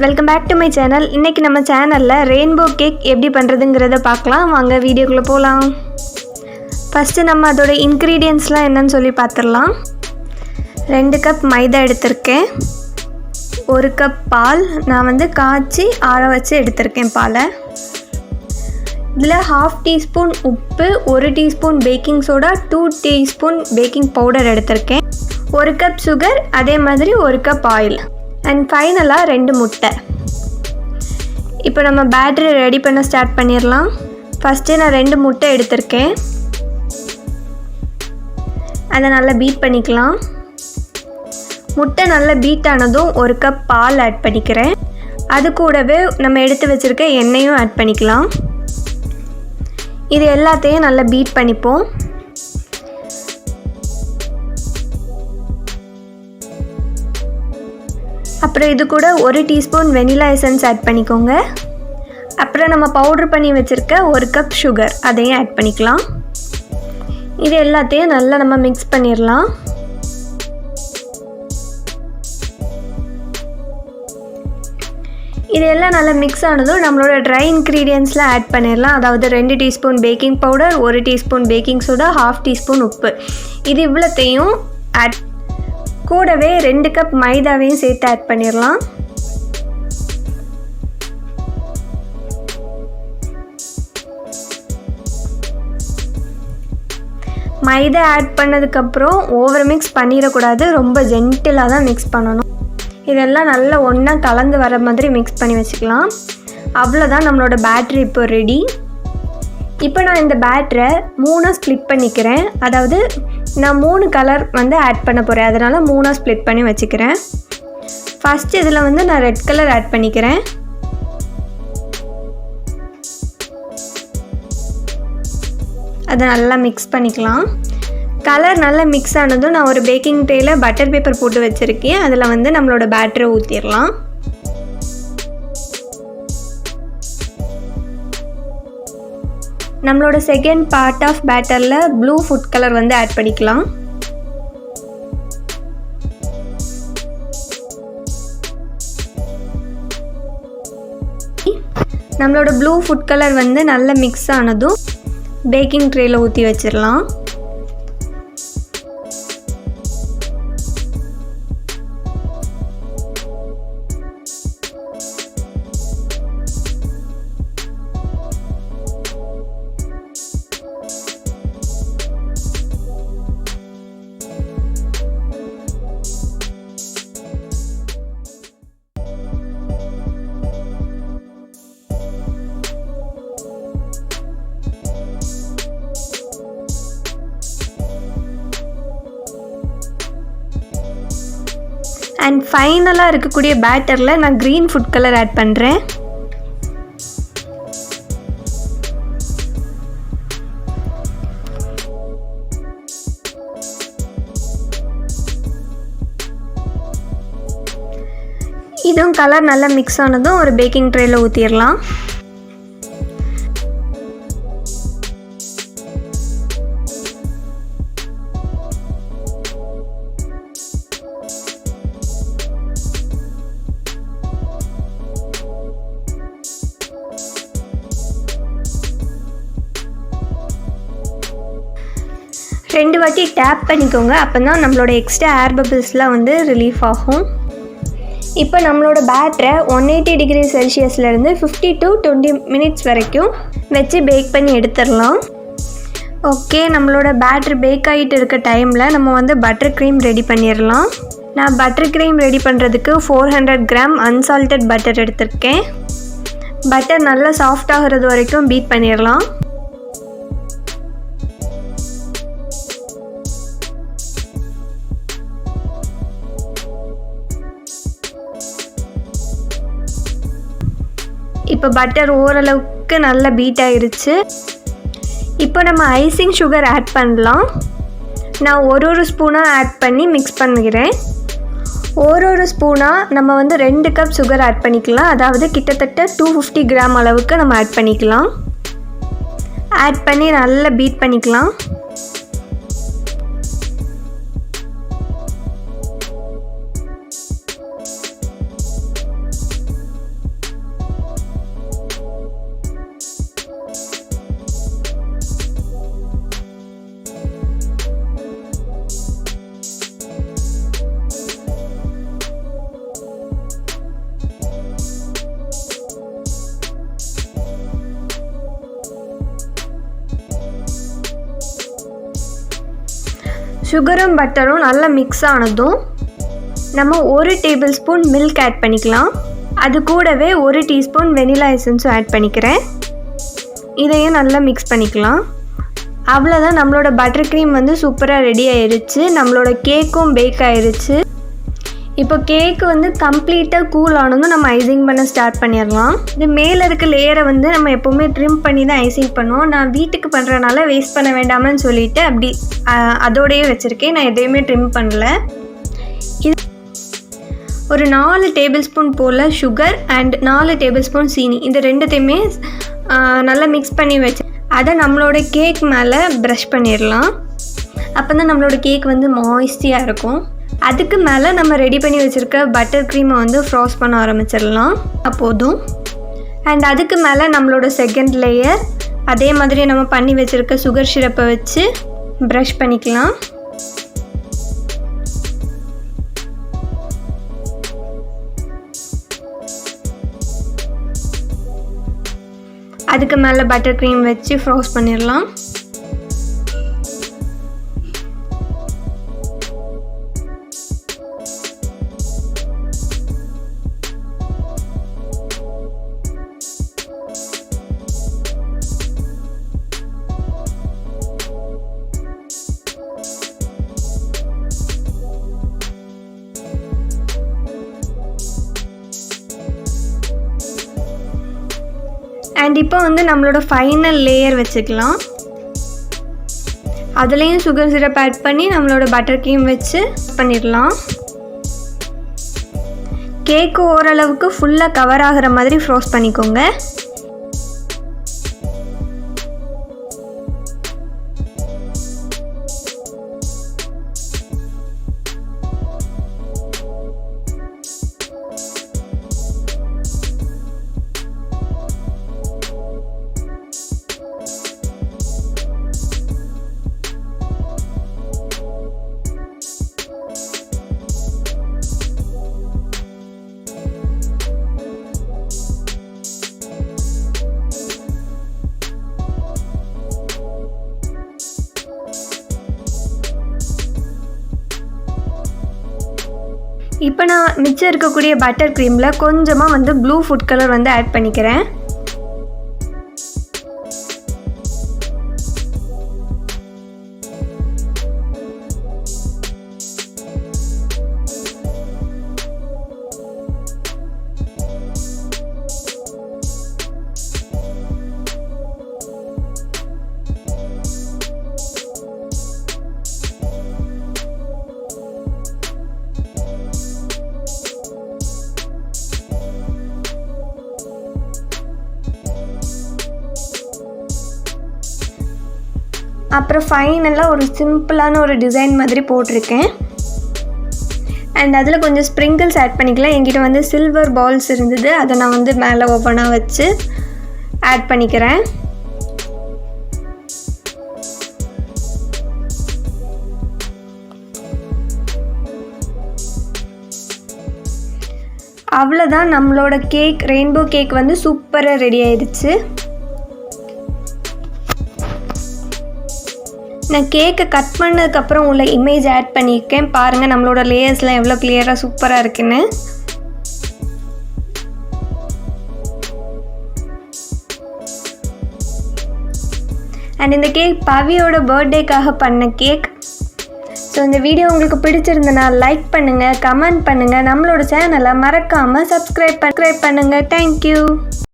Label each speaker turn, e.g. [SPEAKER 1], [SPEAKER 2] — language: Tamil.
[SPEAKER 1] Welcome back to my channel. இன்றைக்கி நம்ம சேனலில் ரெயின்போ கேக் எப்படி பண்ணுறதுங்கிறத பார்க்கலாம். வாங்க வீடியோக்குள்ளே போகலாம். ஃபஸ்ட்டு நம்ம அதோட இன்க்ரீடியன்ட்ஸ்லாம் என்னன்னு சொல்லி பார்த்துடலாம். 2 கப் மைதா எடுத்திருக்கேன், 1 கப் பால். நான் காய்ச்சி ஆற வச்சு எடுத்திருக்கேன் பாலை. இதில் 1/2 டீஸ்பூன் உப்பு, 1 teaspoon baking soda, 2 teaspoon baking powder எடுத்திருக்கேன், 1 கப் சுகர், அதே மாதிரி 1 கப் ஆயில் அண்ட் ஃபைனலாக 2 முட்டை. இப்போ நம்ம பேட்டரி ரெடி பண்ண ஸ்டார்ட் பண்ணிடலாம். ஃபஸ்ட்டு நான் 2 முட்டை எடுத்திருக்கேன், அதை நல்லா பீட் பண்ணிக்கலாம். முட்டை நல்லா பீட் ஆனதும் 1 கப் பால் ஆட் பண்ணிக்கிறேன். அது கூடவே நம்ம எடுத்து வச்சுருக்க எண்ணெயும் ஆட் பண்ணிக்கலாம். இது எல்லாத்தையும் நல்லா பீட் பண்ணிப்போம். அப்புறம் இது கூட 1 டீஸ்பூன் வெனிலா எசன்ஸ் ஆட் பண்ணிக்கோங்க. அப்புறம் நம்ம பவுட்ரு பண்ணி வச்சுருக்க 1 கப் சுகர், அதையும் ஆட் பண்ணிக்கலாம். இது எல்லாத்தையும் நல்லா நம்ம மிக்ஸ் பண்ணிடலாம். இது எல்லாம் நல்லா மிக்ஸ் ஆனதும் நம்மளோட ட்ரை இன்க்ரீடியன்ட்ஸ்லாம் ஆட் பண்ணிடலாம். அதாவது 2 teaspoon baking powder, 1 teaspoon baking soda, 1/2 teaspoon உப்பு. இது இவ்வளோத்தையும் ஆட் கூடவே 2 கப் மைதாவையும் சேர்த்து ஆட் பண்ணிடலாம். மைதா ஆட் பண்ணதுக்கப்புறம் ஓவர் மிக்ஸ் பண்ணிடக்கூடாது, ரொம்ப ஜென்டிலாக தான் மிக்ஸ் பண்ணணும். இதெல்லாம் நல்லா ஒன்றா கலந்து வர மாதிரி மிக்ஸ் பண்ணி வச்சுக்கலாம். அவ்வளோதான், நம்மளோட பேட்டரி இப்போ ரெடி. இப்போ நான் இந்த பேட்டரை 3 ஸ்ப்ளிட் பண்ணிக்கிறேன். அதாவது நான் 3 கலர் ஆட் பண்ண போகிறேன், அதனால் 3 ஸ்ப்ளிட் பண்ணி வச்சுக்கிறேன். ஃபஸ்ட்டு இதில் நான் ரெட் கலர் ஆட் பண்ணிக்கிறேன். அதை நல்லா மிக்ஸ் பண்ணிக்கலாம். கலர் நல்லா மிக்ஸ் ஆனதும் நான் ஒரு பேக்கிங் ட்ரேயில் பட்டர் பேப்பர் போட்டு வச்சுருக்கேன். அதில் நம்மளோட பேட்டரை ஊற்றிடலாம். நம்மளோட செகண்ட் பார்ட் ஆஃப் பேட்டரில் ப்ளூ ஃபுட் கலர் ஆட் பண்ணிக்கலாம். நம்மளோட ப்ளூ ஃபுட் கலர் நல்லா மிக்ஸ் ஆனதும் பேக்கிங் ட்ரேயில் ஊற்றி வச்சிடலாம். அண்ட் ஃபைனலாக இருக்கக்கூடிய பேட்டரில் நான் க்ரீன் ஃபுட் கலர் ஆட் பண்ணுறேன். இதுவும் கலர் நல்லா மிக்ஸ் ஆனதும் ஒரு பேக்கிங் ட்ரேயில் ஊற்றிடலாம். ரெண்டு வாட்டி டேப் பண்ணிக்கோங்க, அப்போ தான் நம்மளோட எக்ஸ்ட்ரா ஏர் பபிள்ஸ்லாம் ரிலீஃப் ஆகும். இப்போ நம்மளோட பேட்டரை 180 டிகிரி செல்சியஸ்லேருந்து 50 to 20 மினிட்ஸ் வரைக்கும் வச்சு பேக் பண்ணி எடுத்துடலாம். ஓகே, நம்மளோட பேட்டரி பேக் ஆகிட்டு இருக்க டைமில் நம்ம பட்டர் க்ரீம் ரெடி பண்ணிடலாம். நான் பட்டர் க்ரீம் ரெடி பண்ணுறதுக்கு 400 கிராம் அன்சால்டட் பட்டர் எடுத்திருக்கேன். பட்டர் நல்லா சாஃப்ட் ஆகிறது வரைக்கும் பீட் பண்ணிடலாம். இப்போ பட்டர் ஓரளவுக்கு நல்லா பீட் ஆகிருச்சு. இப்போ நம்ம ஐசிங் சுகர் ஆட் பண்ணலாம். நான் ஒரு ஸ்பூனாக ஆட் பண்ணி மிக்ஸ் பண்ணிக்கிறேன். ஒரு ஸ்பூனாக நம்ம 2 கப் சுகர் ஆட் பண்ணிக்கலாம். அதாவது கிட்டத்தட்ட 250 கிராம் அளவுக்கு நம்ம ஆட் பண்ணிக்கலாம். ஆட் பண்ணி நல்லா பீட் பண்ணிக்கலாம். சுகரும் பட்டரும் நல்லா மிக்ஸ் ஆனதும் நம்ம 1 டேபிள் ஸ்பூன் மில்க் ஆட் பண்ணிக்கலாம். அது கூடவே 1 டீஸ்பூன் வெனிலா எசன்ஸும் ஆட் பண்ணிக்கிறேன். இதையும் நல்லா மிக்ஸ் பண்ணிக்கலாம். அவ்வளோதான், நம்மளோட பட்டர் க்ரீம் வந்து சூப்பராக ரெடி ஆயிடுச்சு. நம்மளோட கேக்கும் பேக் ஆயிடுச்சு. இப்போ கேக்கு வந்து கம்ப்ளீட்டாக கூல் ஆனதும் நம்ம ஐசிங் பண்ண ஸ்டார்ட் பண்ணிடலாம். இது மேலே இருக்க லேயரை வந்து நம்ம எப்போவுமே ட்ரிம் பண்ணி தான் ஐசிங் பண்ணுவோம். நான் வீட்டுக்கு பண்ணுறதுனால வேஸ்ட் பண்ண வேண்டாமன்னு சொல்லிவிட்டு அப்படி அதோடையே வச்சுருக்கேன். நான் எதையுமே ட்ரிம் பண்ணல. இது ஒரு 4 டேபிள் ஸ்பூன் போல் சுகர் அண்ட் 4 டேபிள் ஸ்பூன் சீனி, இந்த ரெண்டுத்தையுமே நல்லா மிக்ஸ் பண்ணி வச்சு அதை நம்மளோட கேக் மேலே ப்ரஷ் பண்ணிடலாம். அப்போ தான் நம்மளோட கேக் வந்து மாய்ஸ்டியாக இருக்கும். அதுக்கு மேலே நம்ம ரெடி பண்ணி வச்சுருக்க பட்டர் க்ரீமை வந்து ஃப்ராஸ்ட் பண்ண ஆரம்பிச்சிடலாம். அப்போதும் அண்ட் அதுக்கு மேலே நம்மளோட செகண்ட் லேயர் அதே மாதிரி நம்ம பண்ணி வச்சுருக்க சுகர் சிரப்பை வச்சு ப்ரஷ் பண்ணிக்கலாம். அதுக்கு மேலே பட்டர் க்ரீம் வச்சு ஃப்ராஸ்ட் பண்ணிடலாம். அண்ட் இப்போ வந்து நம்மளோட ஃபைனல் லேயர் வச்சுக்கலாம். அதுலேயும் சுகர் சிரப் ஆட் பண்ணி நம்மளோட பட்டர் க்ரீம் வச்சு பண்ணிடலாம். கேக்கு ஓரளவுக்கு ஃபுல்லாக கவர் ஆகிற மாதிரி ஃப்ரோஸ்ட் பண்ணிக்கோங்க. இப்போ நான் மிச்சம் இருக்கக்கூடிய பட்டர் க்ரீமில் கொஞ்சமாக வந்து ப்ளூ ஃபுட் கலர் வந்து ஆட் பண்ணிக்கிறேன். அப்புறம் ஃபைனலாக ஒரு சிம்பிளான ஒரு டிசைன் மாதிரி போட்டிருக்கேன். அண்ட் அதில் கொஞ்சம் ஸ்ப்ரிங்கிள்ஸ் ஆட் பண்ணிக்கலாம். என்கிட்ட வந்து சில்வர் பால்ஸ் இருந்தது, அதை நான் வந்து மேலே ஓப்பனாக வச்சு ஆட் பண்ணிக்கிறேன். அவ்வளோதான், நம்மளோட கேக் ரெயின்போ கேக் வந்து சூப்பராக ரெடி ஆயிடுச்சு. நான் கேக்கை கட் பண்ணதுக்கப்புறம் உள்ள இமேஜ் ஆட் பண்ணியிருக்கேன். பாருங்கள் நம்மளோட லேயர்ஸ்லாம் எவ்வளோ கிளியராக சூப்பராக இருக்குன்னு. அண்ட் இந்த கேக் பவியோட பர்த்டேக்காக பண்ண கேக். ஸோ இந்த வீடியோ உங்களுக்கு பிடிச்சிருந்தனா லைக் பண்ணுங்கள், கமெண்ட் பண்ணுங்கள், நம்மளோட சேனலை மறக்காமல் சப்ஸ்கிரைப் பண்ணுங்கள். தேங்க்யூ.